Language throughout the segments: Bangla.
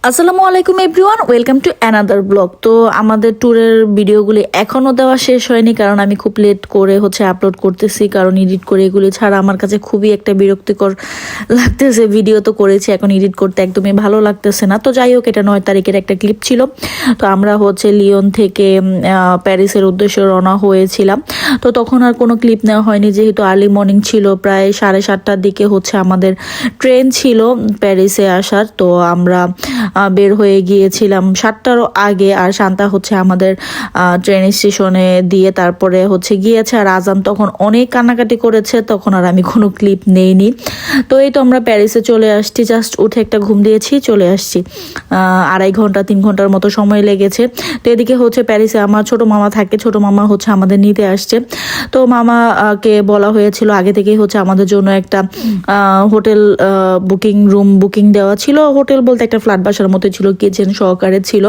আসসালামু আলাইকুম everyone, welcome to another blog. তো আমাদের ট্যুরের ভিডিওগুলি এখনও দেওয়া শেষ হয়নি, কারণ আমি খুব লেট করে আপলোড করতেছি, কারণ এডিট করে এগুলি ছাড়া আমার কাছে খুবই একটা বিরক্তিকর লাগতেছে। ভিডিও তো করেছি, এখন এডিট করতে একদমই ভালো লাগতেছে না। তো যাই হোক, এটা 9 তারিখের একটা ক্লিপ ছিল। তো আমরা লিওন থেকে প্যারিসের উদ্দেশ্যে রওনা হয়েছিলাম। তো তখন আর কোনো ক্লিপ নেওয়া হয়নি, যেহেতু আর্লি মর্নিং ছিল, প্রায় 7:30টার দিকে আমাদের ট্রেন ছিল প্যারিসে আসার। তো আমরা বের হয়ে গিয়েছিলাম 7টারও আগে, আর শান্তা আমাদের ট্রেন স্টেশনে দিয়ে তারপরে গিয়েছে। আর আজান তখন অনেক কান্নাকাটি করেছে, তখন আর আমি কোনো ক্লিপ নেইনি। তো এই তো আমরা প্যারিসে চলে আসছি, জাস্ট উঠে একটা ঘুম দিয়েছি, চলে আসছি। 2.5 ঘন্টা 3 ঘন্টার মতো সময় লেগেছে। তো এদিকে প্যারিসে আমার ছোট মামা থাকে, ছোট মামা আমাদের নিতে আসছে। তো মামাকে বলা হয়েছিল আগে থেকেই আমাদের জন্য একটা হোটেল রুম বুকিং দেওয়া ছিল। হোটেল বলতে একটা ফ্ল্যাট বাসার মতো ছিল, কিচেন সহকারে ছিল।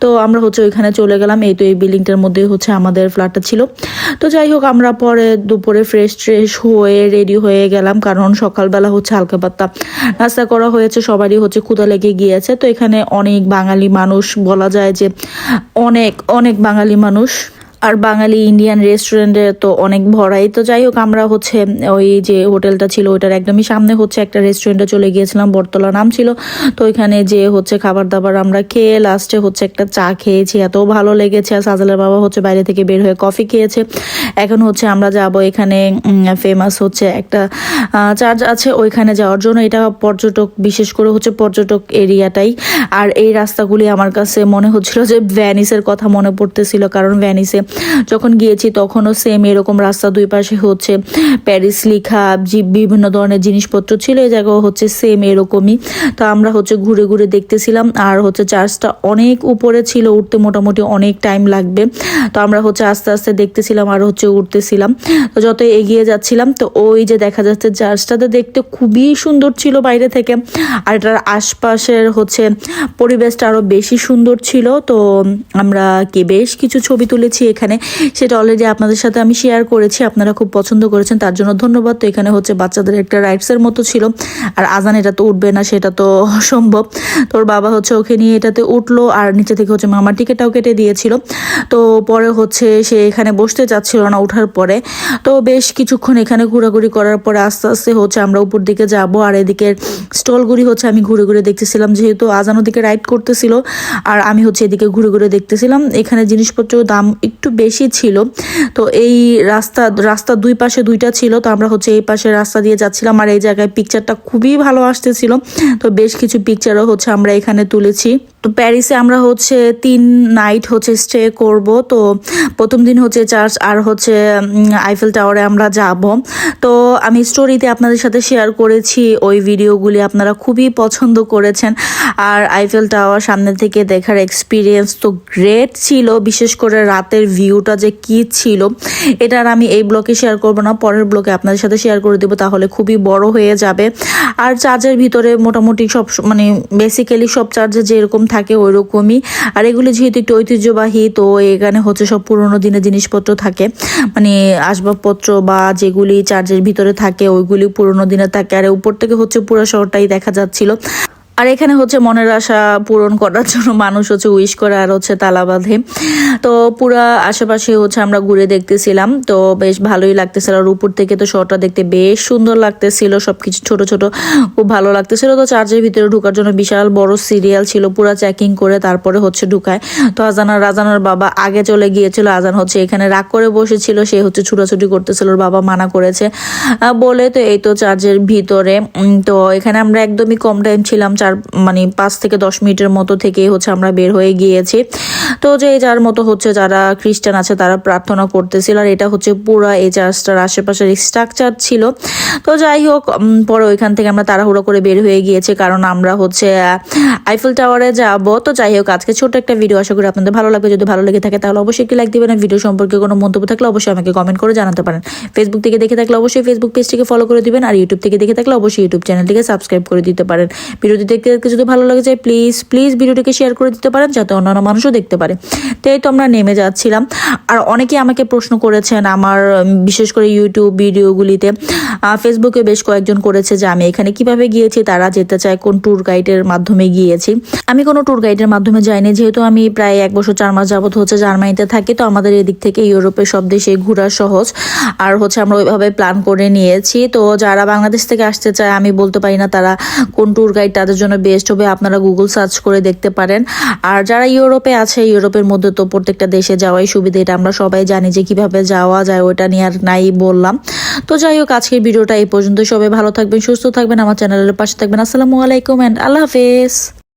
তো আমরা ওইখানে চলে গেলাম। এই তো এই বিল্ডিংটার মধ্যে আমাদের ফ্ল্যাটটা ছিল। তো যাই হোক, আমরা পরে দুপুরে ফ্রেশ হয়ে রেডি হয়ে গেলাম, কারণ সকালবেলা হালকা পাতলা নাস্তা করা হয়েছে, সবারই ক্ষুধা লেগে গিয়েছে। তো এখানে অনেক বাঙালি মানুষ, বলা যায় যে অনেক অনেক বাঙালি মানুষ, আর বাঙালি ইন্ডিয়ান রেস্টুরেন্টে তো অনেক ভরাই। তো যাই হোক, আমরা ওই যে হোটেলটা ছিল ওইটার একদমই সামনে একটা রেস্টুরেন্টে চলে গিয়েছিলাম, বটতলা নাম ছিল। তো ওইখানে যে খাবার দাবার আমরা খেয়ে লাস্টে একটা চা খেয়েছি, এত ভালো লেগেছে। আর সাজালের বাবা বাইরে থেকে বের হয়ে কফি খেয়েছে। এখন আমরা যাব, এখানে ফেমাস একটা চার্চ আছে, ওইখানে যাওয়ার জন্য। এটা পর্যটক, বিশেষ করে পর্যটক এরিয়াটাই। আর এই রাস্তাগুলি আমার কাছে মনে হচ্ছিল যে ভ্যানিসের কথা মনে পড়তেছিল, কারণ ভ্যানিসে যখন গিয়েছি তখনও সেম এরকম রাস্তা, দুই পাশে প্যারিস লেখা, বিভিন্ন ধরনের জিনিসপত্র ছিল। এই জায়গাও সেম এরকমই। তো আমরা ঘুরে ঘুরে দেখতেছিলাম। আর চার্চটা অনেক উপরে ছিল, উঠতে মোটামুটি অনেক টাইম লাগবে। তো আমরা আস্তে আস্তে দেখতেছিলাম আর উঠতেছিলাম। তো যত এগিয়ে যাচ্ছিলাম, তো ওই যে দেখা যাচ্ছে চার্চটাতে দেখতে খুবই সুন্দর ছিল বাইরে থেকে। আর এটার আশপাশের পরিবেশটা আরো বেশি সুন্দর ছিল। তো আমরা বেশ কিছু ছবি তুলেছি এখানে, সেটা অলরেডি আপনাদের সাথে আমি শেয়ার করেছি, আপনারা খুব পছন্দ করেছেন, তার জন্য ধন্যবাদ। তো এখানে বাচ্চাদের একটা রাইডসের মতো ছিল। আর আজান এটা তো উঠবে না, সেটা তো অসম্ভব। তোর বাবা ওকে নিয়ে এটাতে উঠলো, আর নিচে থেকে মামার টিকিটটাও কেটে দিয়েছিল। তো পরে সে এখানে বসতে চাচ্ছিল না ওঠার পরে। তো বেশ কিছুক্ষণ এখানে ঘোরাঘুরি করার পরে আস্তে আস্তে আমরা উপর দিকে যাব। আর এদিকে স্টলগুলি আমি ঘুরে ঘুরে দেখতেছিলাম, যেহেতু আজান ওদিকে রাইড করতেছিল, আর আমি এদিকে ঘুরে ঘুরে দেখতেছিলাম। এখানে জিনিসপত্রের দাম একটু বেশি ছিল। তো এই রাস্তা দুই পাশে দুইটা ছিল। তো আমরা এই পাশে রাস্তা দিয়ে যাচ্ছিলাম, আর এই জায়গায় পিকচারটা খুবই ভালো আসতেছিল। তো বেশ কিছু পিকচারও আমরা এখানে তুলেছি। তো প্যারিসে আমরা 3 নাইট স্টে করব। তো প্রথম দিন চার্চ, আর আইফেল টাওয়ারে আমরা যাব। তো আমি স্টোরিতে আপনাদের সাথে শেয়ার করেছি ওই ভিডিওগুলি, আপনারা খুবই পছন্দ করেছেন। আর আইফেল টাওয়ার সামনে থেকে দেখার এক্সপিরিয়েন্স তো গ্রেট ছিল, বিশেষ করে রাতের ভিউটা যে কি ছিল, এটা আর আমি এই ব্লগে শেয়ার করব না, পরের ব্লগে আপনাদের সাথে শেয়ার করে দেবো, তাহলে খুবই বড় হয়ে যাবে। আর চার্চের ভিতরে মোটামুটি সব বেসিক্যালি সব চার্চে যেরকম থাকে ওই রকমই। আর এগুলি যেহেতু একটু ঐতিহ্যবাহী, তো এখানে সব পুরোনো দিনের জিনিসপত্র থাকে, আসবাবপত্র বা যেগুলি চার্চের ভিতরে থাকে ওইগুলি পুরোনো দিনের থাকে। আর উপর থেকে পুরো শহরটাই দেখা যাচ্ছিল। আর এখানে মনের আশা পূরণ করার জন্য মানুষ উইশ করে আর তালা বাঁধে। তো পুরা আশেপাশে আমরা ঘুরে দেখতেছিলাম, তো বেশ ভালোই লাগতেছিল। আর উপর থেকে তো শহরটা দেখতে বেশ সুন্দর লাগতেছিল, সবকিছু ছোট ছোট, খুব ভালো লাগতেছিল। তো চার্চের ভিতরে ঢোকার জন্য বিশাল বড় সিরিয়াল ছিল, পুরা চেকিং করে তারপরে ঢুকায়। তো রাজানার বাবা আগে চলে গিয়েছিল। আজান এখানে রাগ করে বসেছিল, সে ছুটাছুটি করতেছিল, ওর বাবা মানা করেছে বলে। তো এই তো চার্চের ভিতরে। তো এখানে আমরা একদমই কম টাইম ছিলাম, 5 থেকে 10 মিনিটের মতো থেকে আমরা বের হয়ে গিয়েছি। তো যে যার মতো যারা খ্রিস্টান আছে তারা প্রার্থনা করতেছিল। আর এটা পুরো এই চার্চটার আশেপাশের স্ট্রাকচার ছিল। তো যাই হোক, পরে ওইখান থেকে আমরা তাড়াহুড়ো করে বের হয়ে গিয়েছি, কারণ আমরা আইফেল টাওয়ারে যাব। তো যাই হোক, আজকে ছোট একটা ভিডিও, আশা করি আপনাদের ভালো লাগবে। যদি ভালো লেগে থাকে তাহলে অবশ্যই একটি লাইক দিবেন। ভিডিও সম্পর্কে কোনো মন্তব্য থাকলে অবশ্যই আমাকে কমেন্ট করে জানাতে পারেন। ফেসবুক থেকে দেখে থাকলে অবশ্যই ফেসবুক পেজটিকে ফলো করে দিবেন। আর ইউটিউব থেকে দেখে থাকলে অবশ্যই ইউটিউব চ্যানেলটিকে সাবস্ক্রাইব করে দিতে পারেন। ভিডিওটি দেখতে যদি ভালো লাগে যায়, প্লিজ ভিডিওটিকে শেয়ার করে দিতে পারেন, যাতে অন্যান্য মানুষও দেখতে দেখতে পারে। তো এই তো আমরা নেমে যাচ্ছিলাম। আর অনেকেই আমাকে প্রশ্ন করেছেন আমার বিশেষ করে ইউটিউব ভিডিওগুলিতে, ফেসবুকে বেশ কয়েকজন করেছে যে আমি এখানে কিভাবে গিয়েছি, তারা যেতে চায় কোন ট্যুর গাইডের মাধ্যমে গিয়েছি। আমি কোনো ট্যুর গাইডের মাধ্যমে যাইনি, যেহেতু আমি প্রায় 1 বছর 4 মাস যাবত হচ্ছে জার্মানিতে থাকি। তো আমাদের এদিক থেকে ইউরোপের সব দেশে ঘোরা সহজ, আর হচ্ছে আমরা ওইভাবে প্ল্যান করে নিয়েছি। তো যারা বাংলাদেশ থেকে আসতে চায় আমি বলতে পারি না তারা কোন ট্যুর গাইড তাদের জন্য বেস্ট হবে, আপনারা গুগল সার্চ করে দেখতে পারেন। আর যারা ইউরোপে আছে, ইউরোপের মধ্যে তো প্রত্যেকটা দেশে যাওয়াই সুবিধা, এটা আমরা সবাই জানি যে কিভাবে যাওয়া যায়, ওটা নিয়ে আর নাই বললাম। তো যাই হোক, আজকের ভিডিওটা এই পর্যন্ত। সবাই ভালো থাকবেন, সুস্থ থাকবেন, আমার চ্যানেলের পাশে থাকবেন। আসসালামু আলাইকুম এন্ড আল্লাহ হাফেজ।